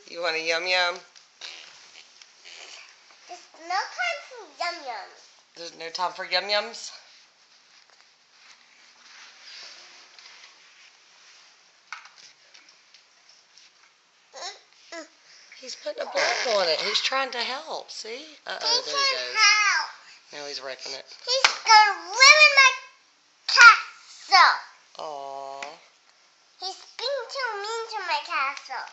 You want a yum yum? There's no time for yum yums. There's no time for yum yums? He's putting a block on it. He's trying to help. See? Uh-oh, there he goes. Help. Now he's wrecking it. He's gonna ruin my castle. Aww. He's being too mean to my castle.